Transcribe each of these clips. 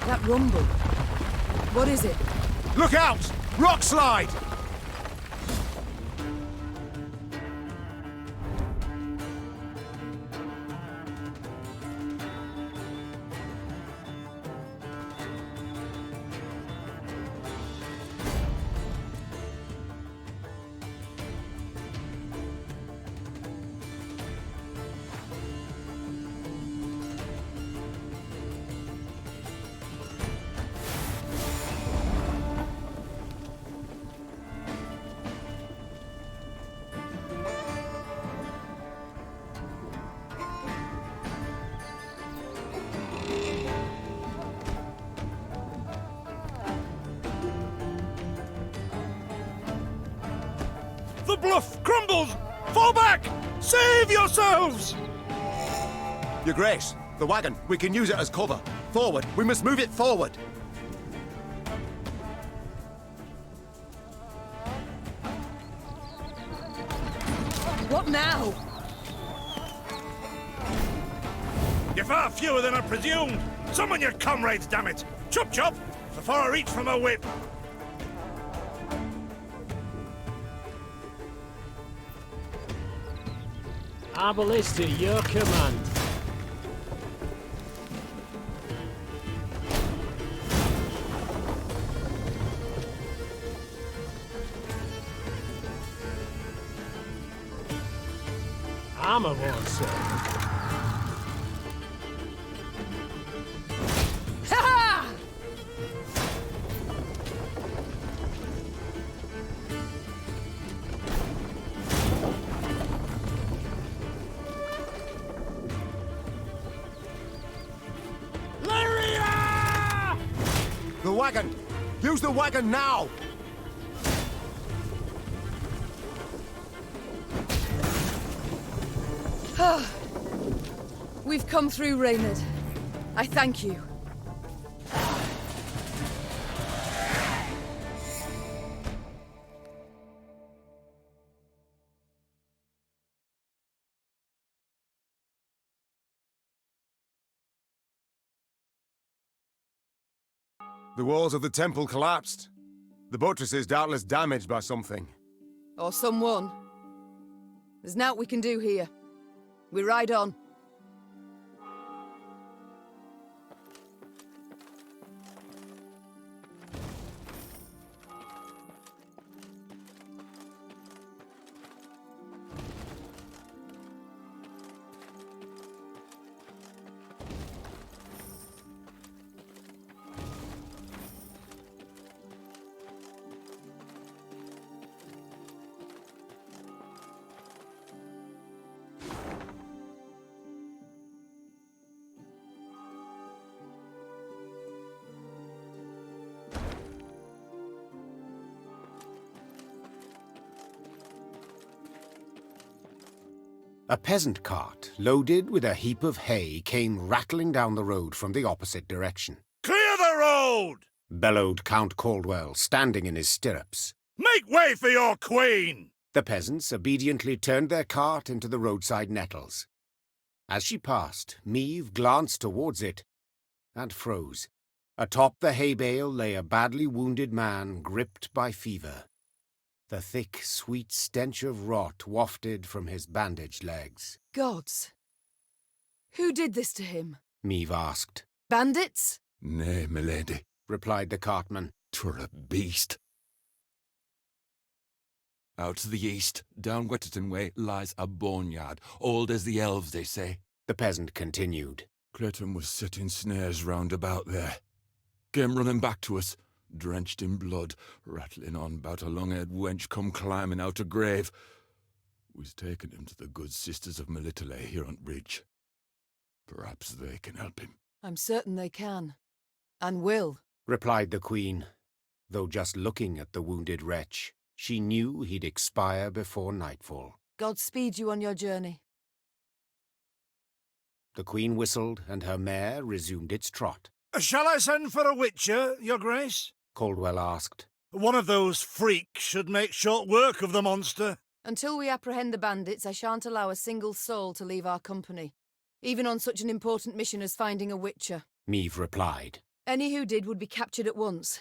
That rumble. What is it? Look out! Rock slide! The bluff crumbles! Fall back! Save yourselves! Your Grace, the wagon. We can use it as cover. Forward. We must move it forward. What now? You're far fewer than I presumed! Summon your comrades, damn it! Chop chop! Before I reach for my whip! Arbalist to your command. Armor won't serve. Ha! Lyria! The wagon! Use the wagon now! We've come through, Reynard. I thank you. The walls of the temple collapsed. The buttress is doubtless damaged by something. Or someone. There's naught we can do here. We ride on. A peasant cart, loaded with a heap of hay, came rattling down the road from the opposite direction. Clear the road! Bellowed Count Caldwell, standing in his stirrups. Make way for your queen! The peasants obediently turned their cart into the roadside nettles. As she passed, Meve glanced towards it and froze. Atop the hay bale lay a badly wounded man gripped by fever. The thick, sweet stench of rot wafted from his bandaged legs. Gods. Who did this to him? Meve asked. Bandits? Nay, milady, Replied the cartman. 'twere a beast. Out to the east, down Wetterton way, lies a boneyard, old as the elves, they say. The peasant continued. Clayton was setting snares round about there. Came running back to us, drenched in blood, rattling on about a long-haired wench come climbing out a grave. We's taken him to the good sisters of Melitele here on Bridge. Perhaps they can help him. I'm certain they can. And will. Replied the queen, though just looking at the wounded wretch, she knew he'd expire before nightfall. God speed you on your journey. The queen whistled, and her mare resumed its trot. Shall I send for a witcher, your grace? Caldwell asked. One of those freaks should make short work of the monster. Until we apprehend the bandits, I shan't allow a single soul to leave our company, even on such an important mission as finding a witcher. Meve replied. Any who did would be captured at once.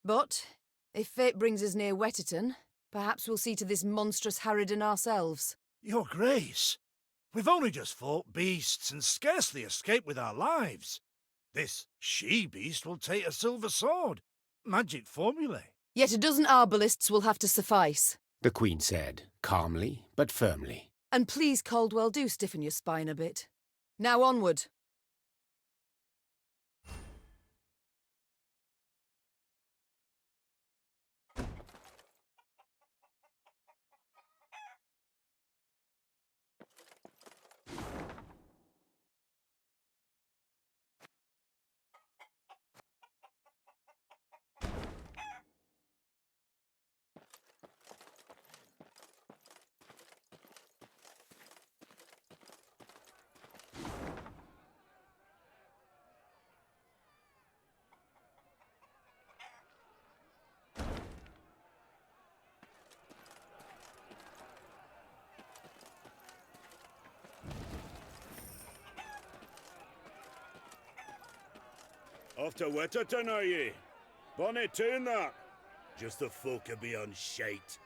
But, if fate brings us near Wetterton, perhaps we'll see to this monstrous harridan ourselves. Your Grace, we've only just fought beasts and scarcely escaped with our lives. This she-beast will take a silver sword. Magic formulae. Yet a dozen arbalists will have to suffice. the Queen said, calmly but firmly. And please, Caldwell, do stiffen your spine a bit. Now onward. Off to Wetterton, are ye? Bonny tune that. Just the folk a be on shite.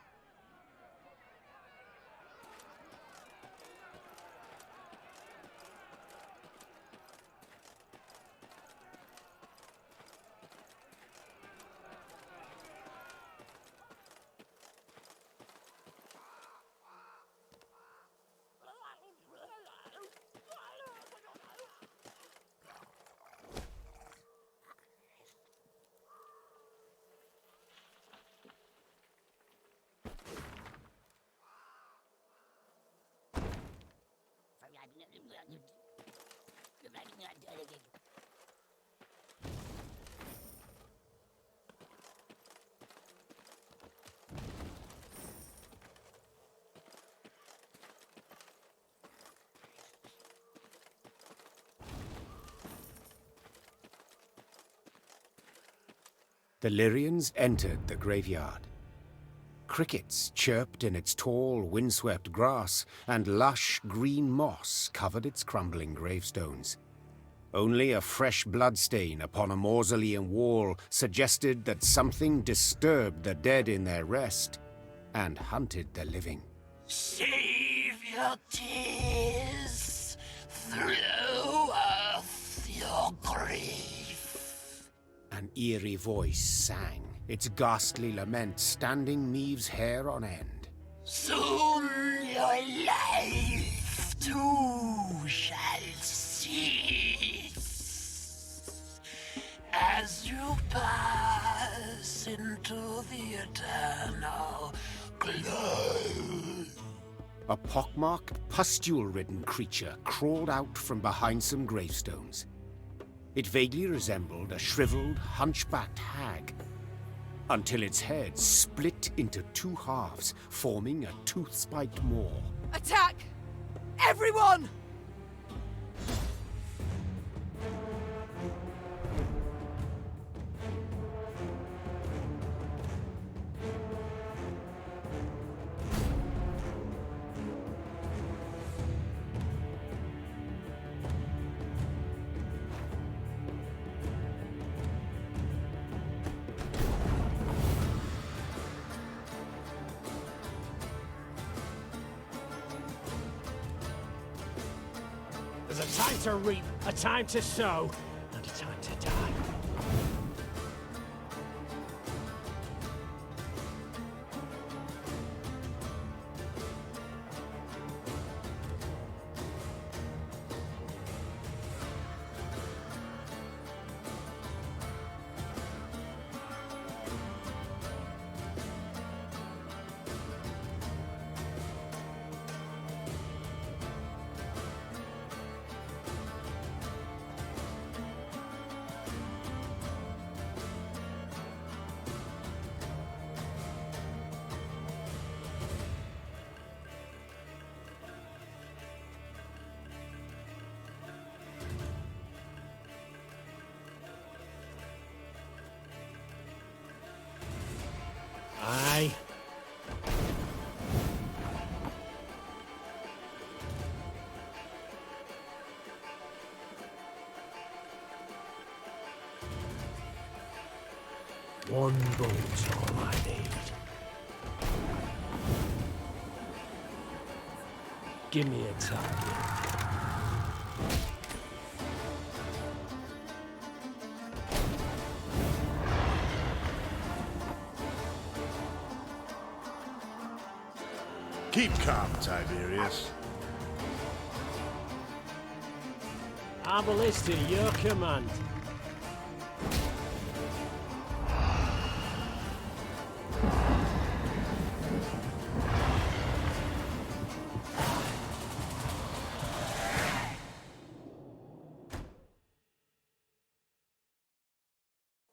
The Lyrians entered the graveyard. Crickets chirped in its tall, windswept grass, and lush green moss covered its crumbling gravestones. Only a fresh bloodstain upon a mausoleum wall suggested that something disturbed the dead in their rest and hunted the living. Save your tears, throw earth your grief. An eerie voice sang, its ghastly lament standing Meve's hair on end. Soon your life too shall cease as you pass into the eternal glow. A pockmarked, pustule-ridden creature crawled out from behind some gravestones. It vaguely resembled a shriveled, hunchbacked hag, until its head split into two halves, forming a tooth-spiked maw. Attack! Everyone! There's a time to reap, a time to sow, and a time to die. One bullet's all I need. Give me a target. Keep calm, Tiberius. I'm a list at your command.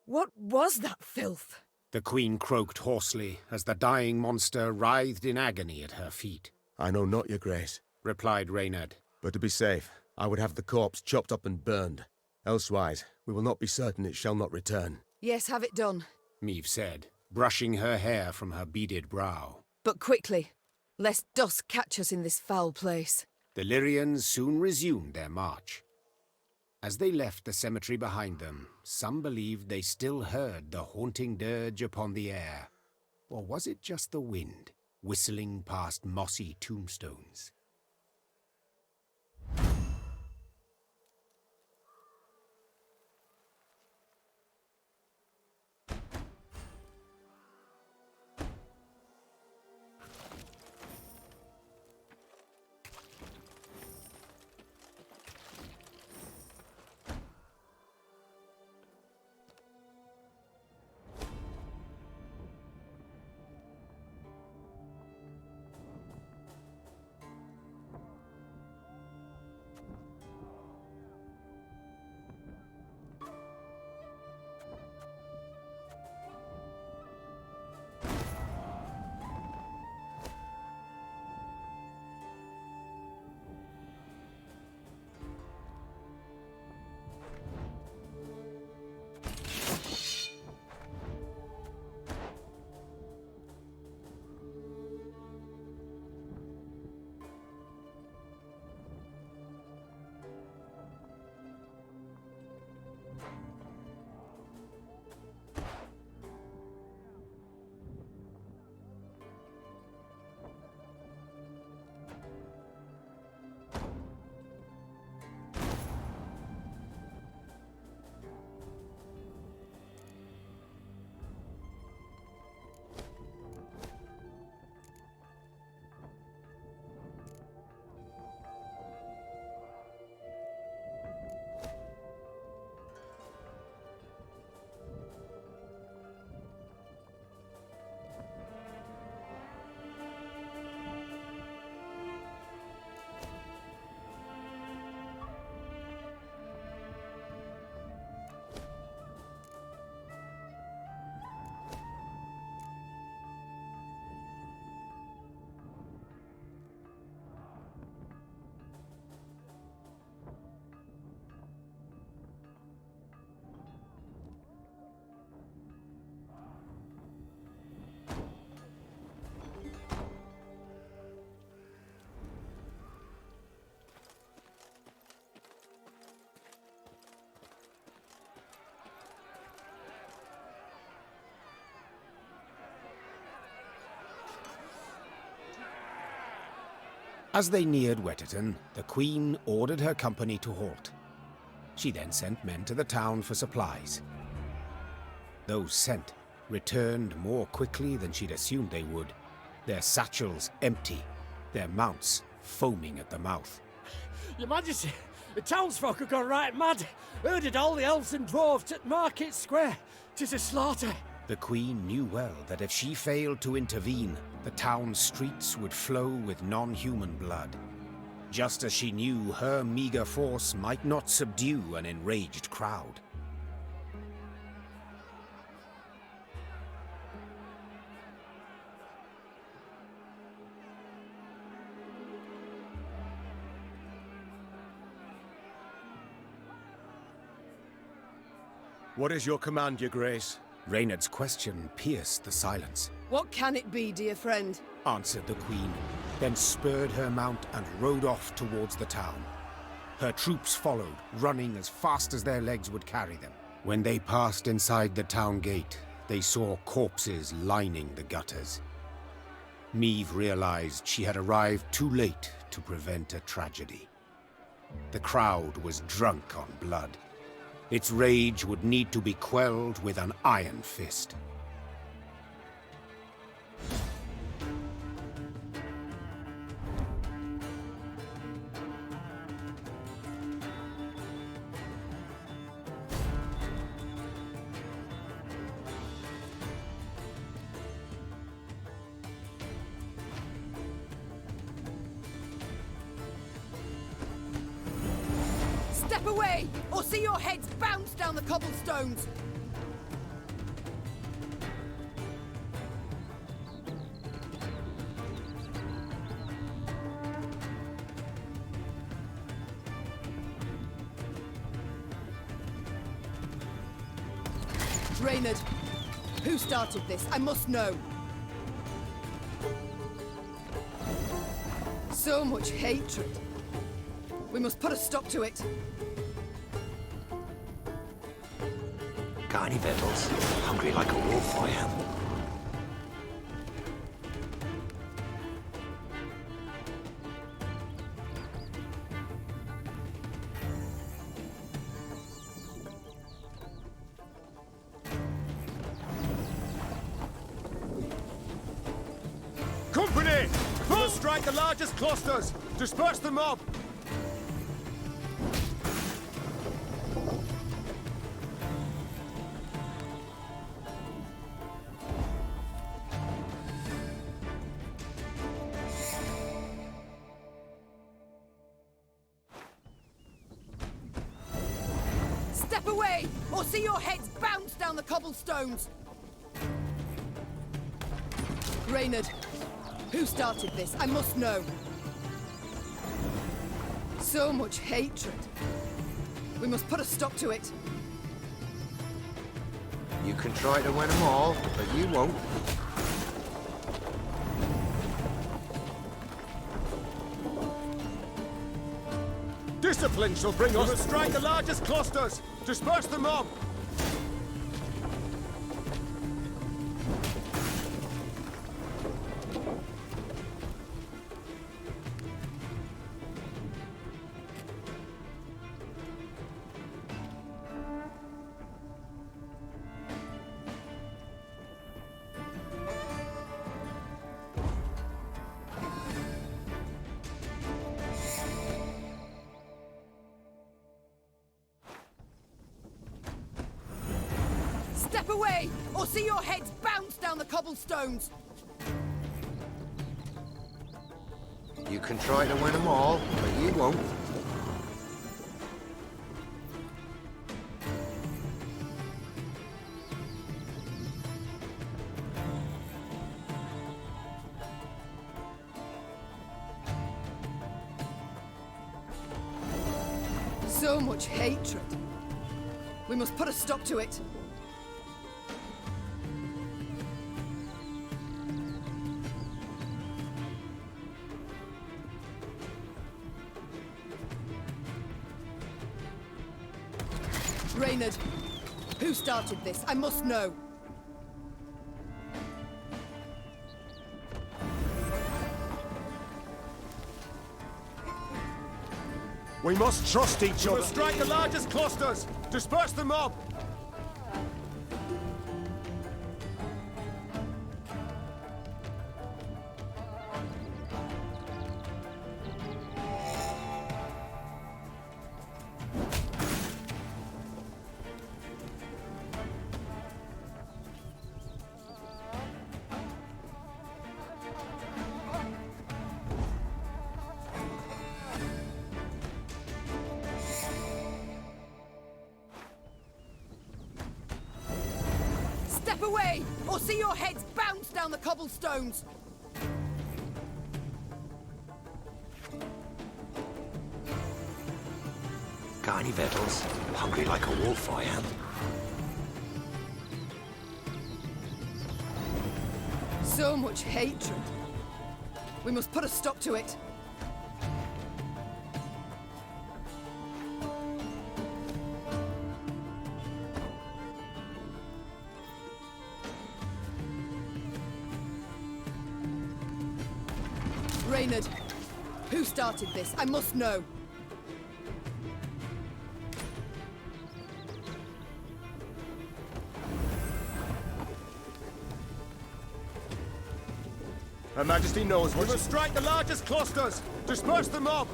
What was that filth? The queen croaked hoarsely as the dying monster writhed in agony at her feet. I know not, your grace. Replied Reynard. But to be safe, I would have the corpse chopped up and burned. Elsewise, we will not be certain it shall not return. Yes, have it done. Meve said, brushing her hair from her beaded brow. But quickly, lest dusk catch us in this foul place. The Lyrians soon resumed their march. As they left the cemetery behind them, some believed they still heard the haunting dirge upon the air. Or was it just the wind, whistling past mossy tombstones? As they neared Wetterton, the Queen ordered her company to halt. She then sent men to the town for supplies. Those sent returned more quickly than she'd assumed they would, their satchels empty, their mounts foaming at the mouth. Your Majesty, the townsfolk have gone right mad. Herded all the elves and dwarves at Market Square. 'Tis a slaughter. The Queen knew well that if she failed to intervene, the town's streets would flow with non-human blood. Just as she knew her meager force might not subdue an enraged crowd. What is your command, your grace? Reynard's question pierced the silence. What can it be, dear friend? Answered the Queen, then spurred her mount and rode off towards the town. Her troops followed, running as fast as their legs would carry them. When they passed inside the town gate, they saw corpses lining the gutters. Meve realized she had arrived too late to prevent a tragedy. The crowd was drunk on blood. Its rage would need to be quelled with an iron fist. Step away, or see your heads bounce down the cobblestones! Reynard, who started this? I must know. So much hatred. We must put a stop to it. Got any victuals? Hungry like a wolf, I am. Company! We must strike the largest clusters! Disperse the mob! Step away, or see your heads bounce down the cobblestones! Reynard, who started this? I must know. So much hatred. We must put a stop to it. You can try to win them all, but you won't. Discipline shall bring us. We must strike the largest clusters! Disperse the mob! Step away, or see your heads bounce down the cobblestones! You can try to win them all, but you won't. So much hatred. We must put a stop to it. Reynard, who started this? I must know. We must trust each other. We must strike the largest clusters! Disperse the mob! Step away, or see your heads bounce down the cobblestones! Got any victuals? Hungry like a wolf, I am. So much hatred. We must put a stop to it. Reynard, who started this? I must know. Her Majesty knows what we must strike the largest clusters! Disperse the mob!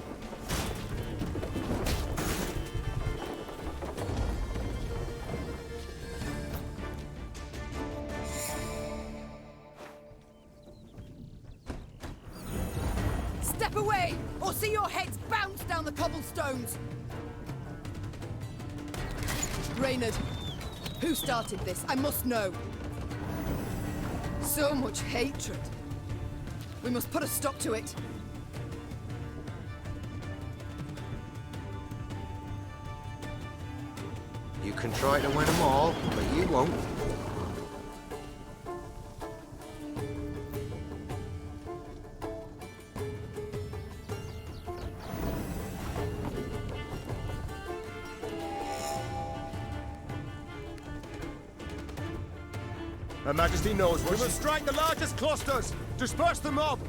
Step away, or see your heads bounce down the cobblestones! Reynard, who started this? I must know. So much hatred. We must put a stop to it. You can try to win them all, but you won't. Her Majesty knows what we must strike the largest clusters! Disperse the mob!